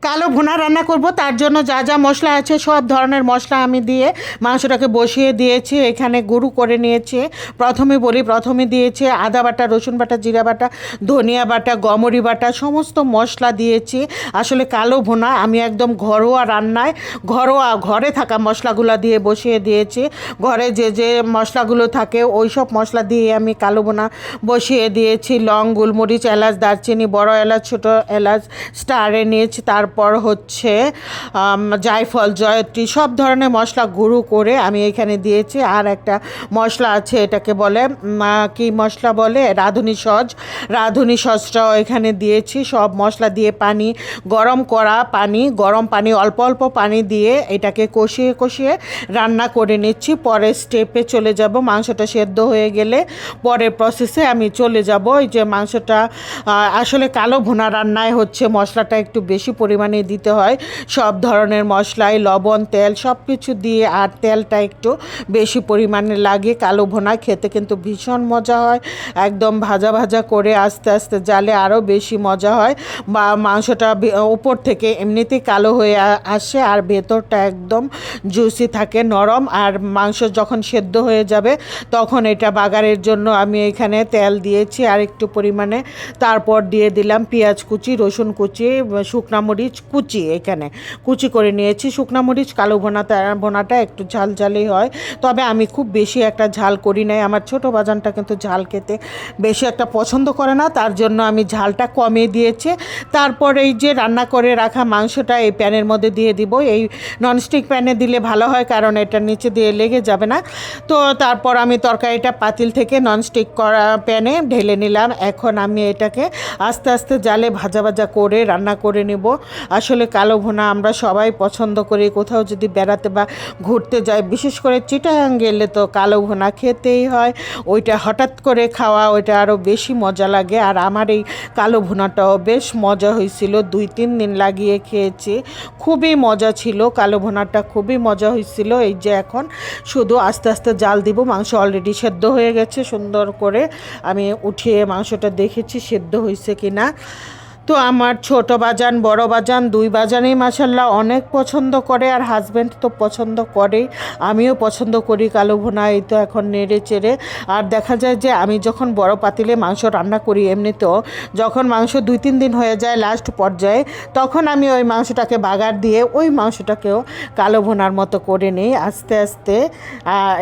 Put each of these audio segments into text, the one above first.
কালো ভুনা রান্না করব, তার জন্য যা যা মশলা আছে সব ধরনের মশলা আমি দিয়ে মাংসটাকে বসিয়ে দিয়েছি। এখানে গুঁড়ো করে নিয়েছি। প্রথমে দিয়েছি আদা বাটা, রসুন বাটা, জিরা বাটা, ধনিয়া বাটা, গমরি বাটা, সমস্ত মশলা দিয়েছি। আসলে কালো ভুনা আমি একদম ঘরোয়া রান্নায় ঘরে থাকা মশলাগুলো দিয়ে বসিয়ে দিয়েছি। ঘরে যে যে মশলাগুলো থাকে ওই সব মশলা দিয়ে আমি কালো ভুনা বসিয়ে দিয়েছি। লং, গোলমরিচ, এলাচ, দারচিনি, বড় এলাচ, ছোটো এলাচ, স্টার এনেছি, তারপর হচ্ছে জায়ফল, জয়ত্রী, সব ধরনের মশলা গুঁড়ো করে আমি এখানে দিয়েছি। আর একটা মশলা আছে, এটাকে বলে কি মশলা বলে, রাঁধুনি সসটাও এখানে দিয়েছি। সব মশলা দিয়ে গরম পানি অল্প অল্প পানি দিয়ে এটাকে কষিয়ে কষিয়ে রান্না করে নিচ্ছি। পরের স্টেপে চলে যাব, মাংসটা সেদ্ধ হয়ে গেলে পরের প্রসেসে আমি চলে যাব। এই যে মাংসটা আসলে কালো ভুনা রান্নায় হচ্ছে মশলাটা একটু বেশি পরিমাণে দিতে হয়। সব ধরনের মশলাই লবণ, তেল সব কিছু দিয়ে, আর তেলটা একটু বেশি পরিমাণে লাগে। কালো ভুনা খেতে কিন্তু ভীষণ মজা হয়। একদম ভাজা ভাজা করে আস্তে আস্তে জালে আরও বেশি মজা হয়। বা মাংসটা উপর থেকে এমনিতেই কালো হয়ে আসে আর ভেতরটা একদম জুসি থাকে, নরম। আর মাংস যখন সেদ্ধ হয়ে যাবে তখন এটা বাগারের জন্য আমি এখানে তেল দিয়েছি আর একটু পরিমাণে। তারপর দিয়ে দিলাম পেঁয়াজ কুচি, রসুন কুচি, শুকনা মরিচ কুচি, এখানে কুচি করে নিয়েছি। শুকনা মরিচ কালো ভুনাটা একটু ঝালঝালই হয়, তবে আমি খুব বেশি একটা ঝাল করি নাই। আমার ছোটো বাজানটা কিন্তু ঝাল খেতে বেশি একটা পছন্দ করে না, তার জন্য আমি ঝালটা কমিয়ে দিয়েছি। তারপর এই যে রান্না করে রাখা মাংসটা এই প্যানের মধ্যে দিয়ে দিব। এই ননস্টিক প্যানে দিলে ভালো হয়, কারণ এটা নিচে দিয়ে লেগে যাবে না। তো তারপর আমি তরকারিটা পাতিল থেকে ননস্টিক করা প্যানে ঢেলে নিলাম। এখন আমি এটাকে আস্তে আস্তে জালে ভাজা ভাজা করে রান্না করে নেব। আসলে কালো ভুনা আমরা সবাই পছন্দ করি। কোথাও যদি বেড়াতে বা ঘুরতে যাই, বিশেষ করে চিটাগাং গেলে তো কালো ভুনা খেতেই হয়। ওইটা হঠাৎ করে খাওয়া, ওইটা আরও বেশি মজা লাগে। আর আমার এই কালো ভুনাটাও বেশ মজা হয়েছিল, 2-3 দিন লাগিয়ে খেয়েছি, খুবই মজা ছিল। কালো ভুনাটা খুবই মজা হয়েছিল। এই যে এখন শুধু আস্তে আস্তে জাল দিব। মাংস অলরেডি সেদ্ধ হয়ে গেছে সুন্দর করে। আমি উঠিয়ে মাংসটা দেখেছি সেদ্ধ হয়েছে কিনা। তো আমার ছোট বাজান, বড় বাজান, 2 বাজানেই মাশাল্লাহ অনেক পছন্দ করে, আর হাজব্যান্ড তো পছন্দ করেই, আমিও পছন্দ করি কালো ভুনা। এই তো এখন নেড়ে চেড়ে, আর দেখা যায় যে আমি যখন বড় পাতিলে মাংস রান্না করি, এমনিতেও যখন মাংস 2-3 দিন হয়ে যায় লাস্ট পর্যায়ে, তখন আমি ওই মাংসটাকে বাগার দিয়ে ওই মাংসটাকেও কালো ভুনার মতো করে নিই আস্তে আস্তে।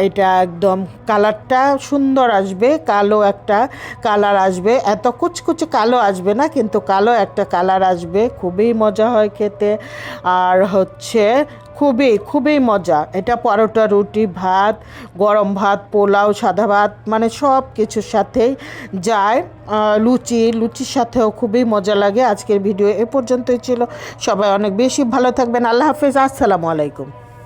এটা একদম কালারটা সুন্দর আসবে, কালো একটা কালার আসবে, এত কুচকুচে কালো আসবে না, কিন্তু কালো একটা কালার আসবে। খুবই মজা হয় খেতে। আর হচ্ছে খুবই খুবই মজা এটা। পরোটা, রুটি, ভাত, গরম ভাত, পোলাও, সাদা ভাত, মানে সব কিছুর সাথেই যায়। লুচির সাথেও খুবই মজা লাগে। আজকের ভিডিও এ পর্যন্তই ছিল। সবাই অনেক বেশি ভালো থাকবেন। আল্লাহ হাফেজ, আসসালামু আলাইকুম।